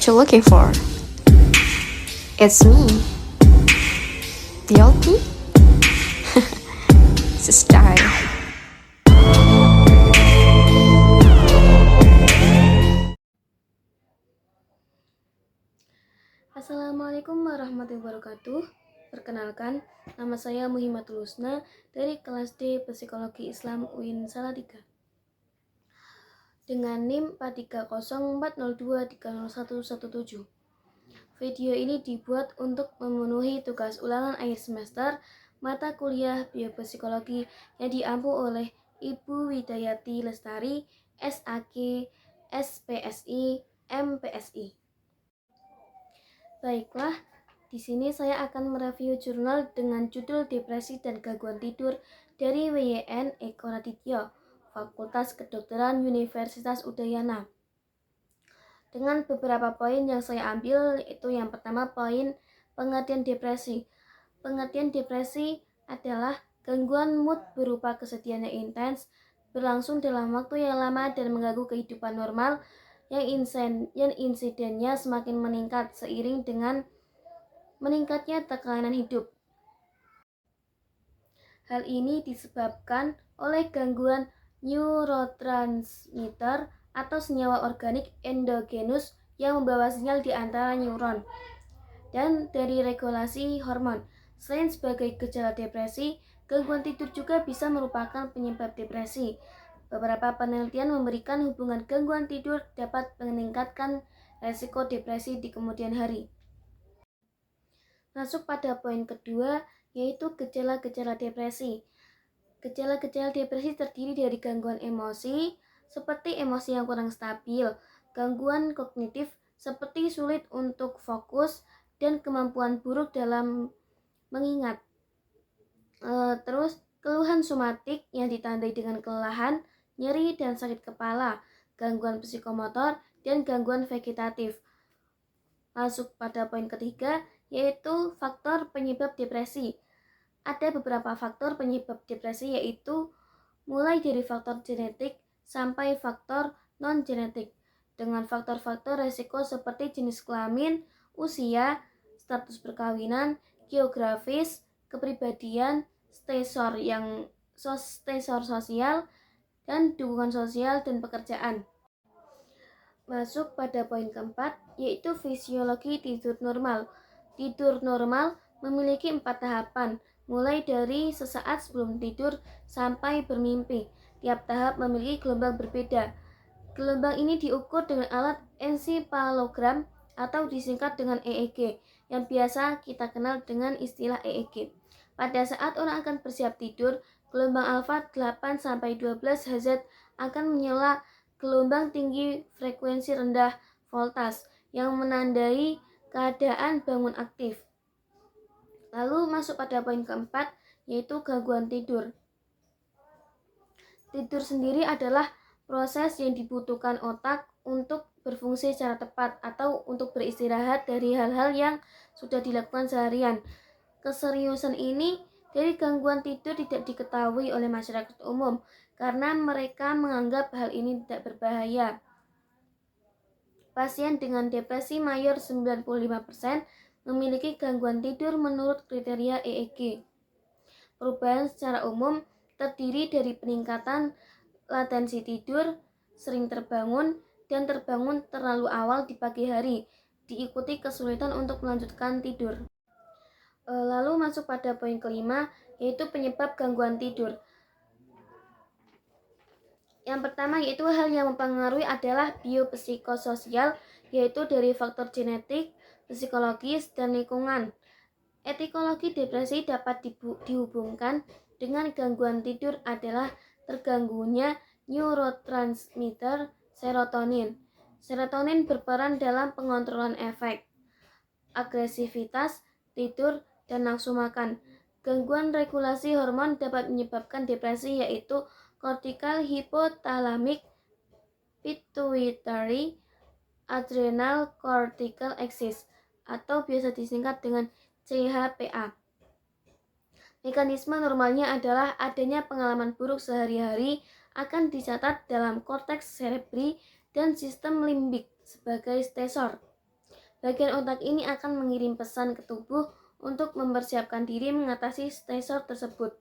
what you're looking for. It's me, the old me. It's a style. Assalamualaikum warahmatullahi wabarakatuh. Perkenalkan, nama saya Muhimmatul Husna dari kelas D Psikologi Islam UIN Salatiga. Dengan NIM 43040230117. Video ini dibuat untuk memenuhi tugas ulangan akhir semester mata kuliah Biopsikologi yang diampu oleh Ibu Widayati Lestari, SAK, SPSI, MPSI. Baiklah, di sini saya akan mereview jurnal dengan judul Depresi dan Gangguan Tidur dari WYN Eko Raditya, Fakultas Kedokteran Universitas Udayana. Dengan beberapa poin yang saya ambil, yaitu yang pertama poin pengertian depresi. Pengertian depresi adalah gangguan mood berupa kesedihan yang intens, berlangsung dalam waktu yang lama dan mengganggu kehidupan normal, yang insidennya semakin meningkat seiring dengan meningkatnya tekanan hidup. Hal ini disebabkan oleh gangguan neurotransmitter atau senyawa organik endogenus yang membawa sinyal di antara neuron dan dari regulasi hormon. Selain sebagai gejala depresi, gangguan tidur juga bisa merupakan penyebab depresi. Beberapa penelitian memberikan hubungan gangguan tidur dapat meningkatkan resiko depresi di kemudian hari. Masuk pada poin kedua, yaitu gejala-gejala depresi. Gejala-gejala depresi terdiri dari gangguan emosi, seperti emosi yang kurang stabil, gangguan kognitif, seperti sulit untuk fokus, dan kemampuan buruk dalam mengingat. Terus, keluhan somatik yang ditandai dengan kelelahan, nyeri dan sakit kepala, gangguan psikomotor, dan gangguan vegetatif. Masuk pada poin ketiga, yaitu faktor penyebab depresi. Ada beberapa faktor penyebab depresi, yaitu mulai dari faktor genetik sampai faktor non-genetik, dengan faktor-faktor resiko seperti jenis kelamin, usia, status perkawinan, geografis, kepribadian, stresor sosial, dan dukungan sosial dan pekerjaan. Masuk pada poin keempat, yaitu fisiologi tidur normal. Tidur normal memiliki 4 tahapan, mulai dari sesaat sebelum tidur sampai bermimpi. Tiap tahap memiliki gelombang berbeda. Gelombang ini diukur dengan alat ensifalogram atau disingkat dengan EEG, yang biasa kita kenal dengan istilah EEG. Pada saat orang akan bersiap tidur, gelombang alfa 8-12 Hz akan menyala. Gelombang tinggi frekuensi rendah voltas yang menandai keadaan bangun aktif. Lalu masuk pada poin keempat, yaitu gangguan tidur. Tidur sendiri adalah proses yang dibutuhkan otak untuk berfungsi secara tepat atau untuk beristirahat dari hal-hal yang sudah dilakukan seharian. Keseriusan ini dari gangguan tidur tidak diketahui oleh masyarakat umum karena mereka menganggap hal ini tidak berbahaya. Pasien dengan depresi mayor 95% memiliki gangguan tidur menurut kriteria EEG. Perubahan secara umum terdiri dari peningkatan latensi tidur, sering terbangun, dan terbangun terlalu awal di pagi hari, diikuti kesulitan untuk melanjutkan tidur. Lalu masuk pada poin kelima, yaitu penyebab gangguan tidur. Yang pertama yaitu hal yang mempengaruhi adalah biopsikososial, yaitu dari faktor genetik, psikologis, dan lingkungan. Etikologi depresi dapat dihubungkan dengan gangguan tidur adalah terganggunya neurotransmitter serotonin. Serotonin berperan dalam pengontrolan efek, agresivitas, tidur, dan nafsu makan. Gangguan regulasi hormon dapat menyebabkan depresi, yaitu cortical hypothalamic pituitary adrenal cortical axis atau biasa disingkat dengan CHPA. Mekanisme normalnya adalah adanya pengalaman buruk sehari-hari akan dicatat dalam korteks cerebri dan sistem limbik sebagai stresor. Bagian otak ini akan mengirim pesan ke tubuh untuk mempersiapkan diri mengatasi stresor tersebut.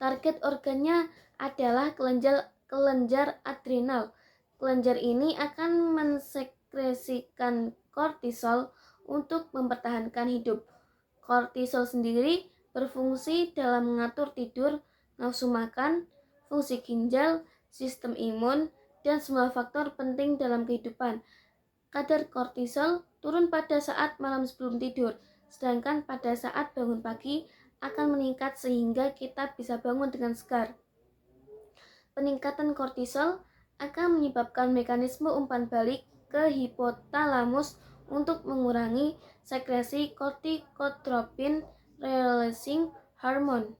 Target organnya adalah kelenjar adrenal. Kelenjar ini akan mensekresikan kortisol untuk mempertahankan hidup. Kortisol sendiri berfungsi dalam mengatur tidur, nafsu makan, fungsi ginjal, sistem imun, dan semua faktor penting dalam kehidupan. Kadar kortisol turun pada saat malam sebelum tidur, sedangkan pada saat bangun pagi akan meningkat sehingga kita bisa bangun dengan segar. Peningkatan kortisol akan menyebabkan mekanisme umpan balik ke hipotalamus untuk mengurangi sekresi kortikotropin releasing hormone.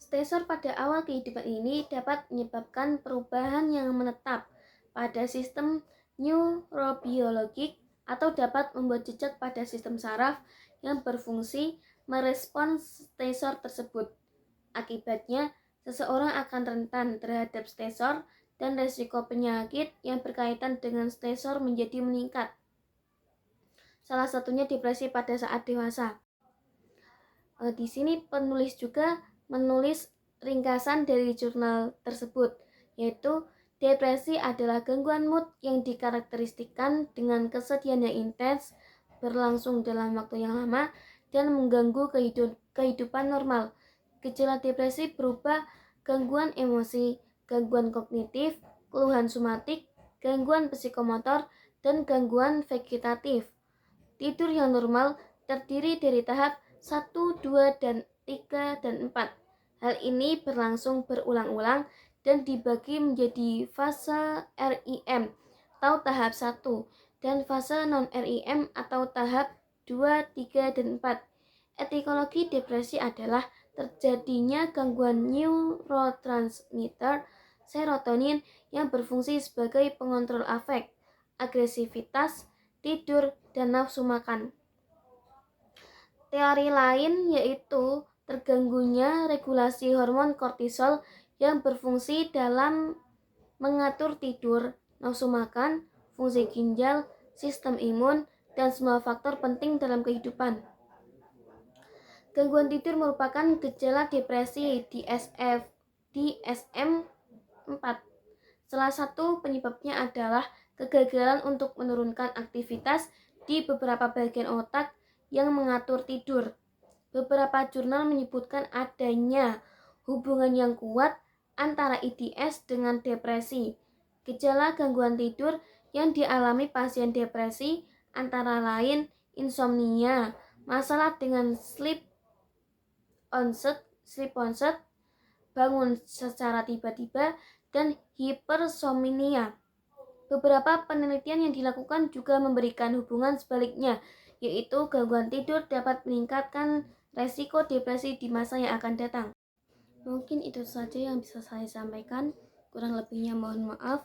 Stresor pada awal kehidupan ini dapat menyebabkan perubahan yang menetap pada sistem neurobiologik atau dapat membuat jejak pada sistem saraf yang berfungsi merespons stresor tersebut. Akibatnya, seseorang akan rentan terhadap stresor dan risiko penyakit yang berkaitan dengan stresor menjadi meningkat. Salah satunya depresi pada saat dewasa. Di sini penulis juga menulis ringkasan dari jurnal tersebut, yaitu depresi adalah gangguan mood yang dikarakteristikkan dengan kesedihan yang intens, berlangsung dalam waktu yang lama, dan mengganggu kehidupan normal. Gejala depresi berupa gangguan emosi, gangguan kognitif, keluhan somatik, gangguan psikomotor, dan gangguan vegetatif. Tidur yang normal terdiri dari tahap 1, 2, dan 3, dan 4. Hal ini berlangsung berulang-ulang dan dibagi menjadi fase REM atau tahap 1 dan fase non-REM atau tahap 2, 3, dan 4. Etikologi depresi adalah terjadinya gangguan neurotransmitter serotonin yang berfungsi sebagai pengontrol afek, agresivitas, tidur, dan nafsu makan. Teori lain yaitu terganggunya regulasi hormon kortisol yang berfungsi dalam mengatur tidur, nafsu makan, fungsi ginjal, sistem imun, dan semua faktor penting dalam kehidupan. Gangguan tidur merupakan gejala depresi di DSM-4. Salah satu penyebabnya adalah kegagalan untuk menurunkan aktivitas di beberapa bagian otak yang mengatur tidur. Beberapa jurnal menyebutkan adanya hubungan yang kuat antara IDS dengan depresi. Gejala gangguan tidur yang dialami pasien depresi antara lain insomnia, masalah dengan sleep onset, bangun secara tiba-tiba, dan hipersomnia. Beberapa penelitian yang dilakukan juga memberikan hubungan sebaliknya, yaitu gangguan tidur dapat meningkatkan resiko depresi di masa yang akan datang. Mungkin itu saja yang bisa saya sampaikan, kurang lebihnya mohon maaf.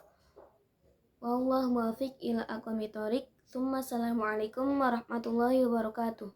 Wallahu muwaffiq ila aqwamit thoriq. Assalamualaikum warahmatullahi wabarakatuh.